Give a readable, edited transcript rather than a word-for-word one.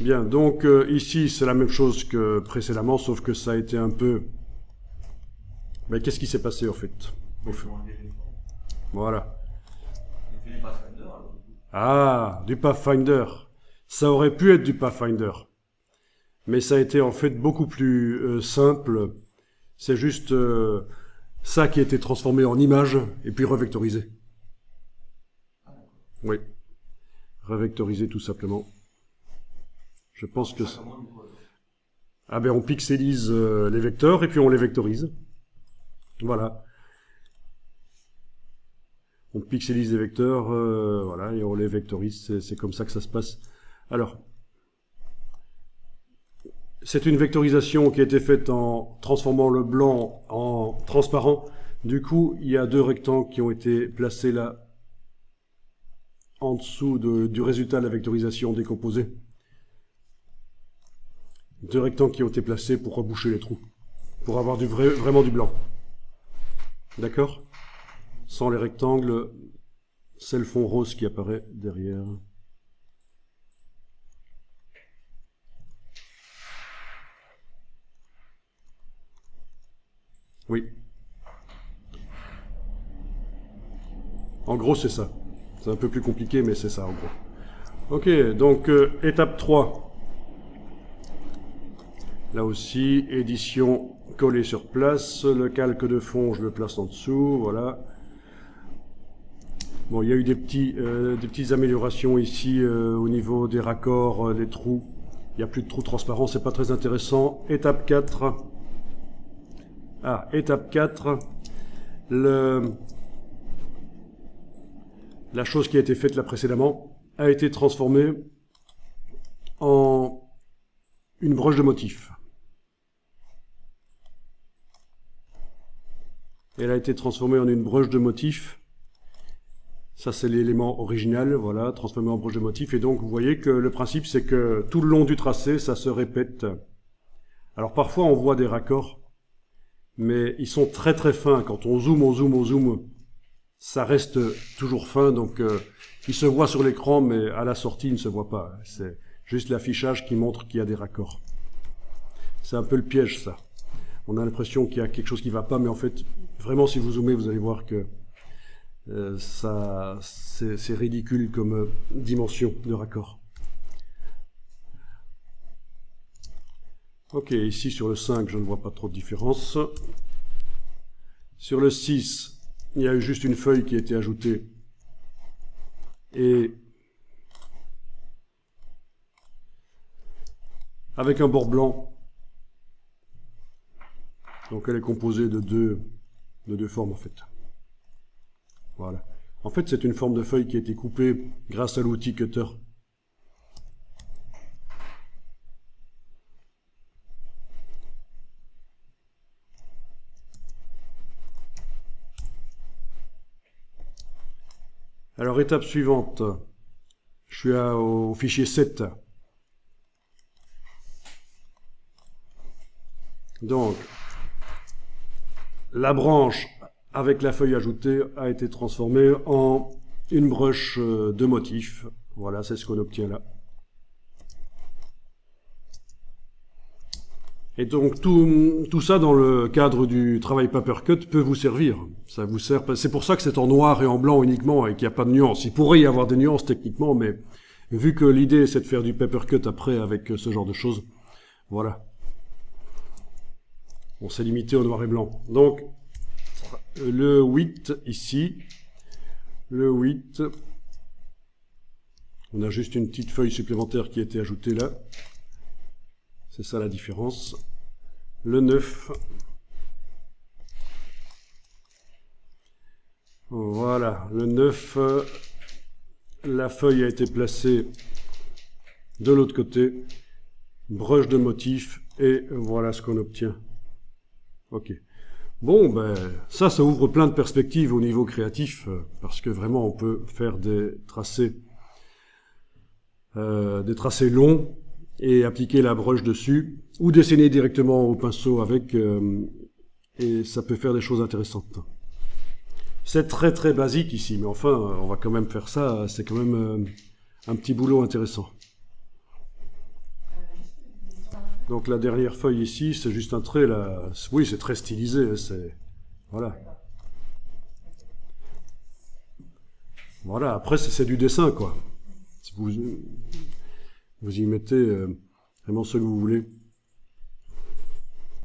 Bien, donc ici c'est la même chose que précédemment, sauf que ça a été un peu... Mais qu'est-ce qui s'est passé en fait? Voilà. Ah, du Pathfinder. Ça aurait pu être du Pathfinder. Mais ça a été en fait beaucoup plus simple. C'est juste ça qui a été transformé en image et puis revectorisé. Oui, revectorisé tout simplement. Je pense que... Ah ben on pixelise les vecteurs et puis on les vectorise. Voilà. On pixelise les vecteurs, voilà, et on les vectorise. C'est comme ça que ça se passe. Alors, c'est une vectorisation qui a été faite en transformant le blanc en transparent. Du coup, il y a deux rectangles qui ont été placés là, en dessous du résultat de la vectorisation décomposée. Deux rectangles qui ont été placés pour reboucher les trous, pour avoir vraiment du blanc. D'accord? Sans les rectangles, c'est le fond rose qui apparaît derrière. Oui. En gros, c'est ça. C'est un peu plus compliqué, mais c'est ça, en gros. Ok, donc étape 3. Là aussi, édition collée sur place. Le calque de fond, je le place en dessous, voilà. Bon, il y a eu des petites améliorations ici au niveau des raccords, des trous. Il n'y a plus de trous transparents, c'est pas très intéressant. Étape 4. Ah, étape 4. La chose qui a été faite là précédemment a été transformée en une broche de motif. Elle a été transformée en une broche de motif. Ça, c'est l'élément original, voilà, transformé en broche de motif. Et donc, vous voyez que le principe, c'est que tout le long du tracé, ça se répète. Alors, parfois, on voit des raccords, mais ils sont très très fins. Quand on zoome, ça reste toujours fin. Donc, il se voit sur l'écran, mais à la sortie, il ne se voit pas. C'est juste l'affichage qui montre qu'il y a des raccords. C'est un peu le piège, ça. On a l'impression qu'il y a quelque chose qui ne va pas, mais en fait, vraiment, si vous zoomez, vous allez voir que c'est ridicule comme dimension de raccord. Ok, ici sur le 5, je ne vois pas trop de différence. Sur le 6, il y a eu juste une feuille qui a été ajoutée. Et avec un bord blanc. Donc elle est composée de deux formes en fait. Voilà. En fait, c'est une forme de feuille qui a été coupée grâce à l'outil cutter. Alors, étape suivante. Je suis au fichier 7. Donc, la branche avec la feuille ajoutée a été transformée en une broche de motif. Voilà, c'est ce qu'on obtient là. Et donc tout ça dans le cadre du travail Papercut peut vous servir. Ça vous sert. C'est pour ça que c'est en noir et en blanc uniquement et qu'il n'y a pas de nuances. Il pourrait y avoir des nuances techniquement, mais vu que l'idée c'est de faire du Papercut après avec ce genre de choses, voilà. On s'est limité au noir et blanc. Donc le 8 ici, le 8, on a juste une petite feuille supplémentaire qui a été ajoutée là. C'est ça la différence. Le 9. Voilà, le 9, la feuille a été placée de l'autre côté. Broche de motif et voilà ce qu'on obtient. Ok. Bon, ben ça ouvre plein de perspectives au niveau créatif parce que vraiment on peut faire des tracés longs et appliquer la broche dessus, ou dessiner directement au pinceau avec, et ça peut faire des choses intéressantes. C'est très très basique ici, mais enfin, on va quand même faire ça, c'est quand même un petit boulot intéressant. Donc la dernière feuille ici, c'est juste un trait, là. Oui, c'est très stylisé, c'est... Voilà. Voilà, après c'est du dessin, quoi. Vous y mettez vraiment ce que vous voulez.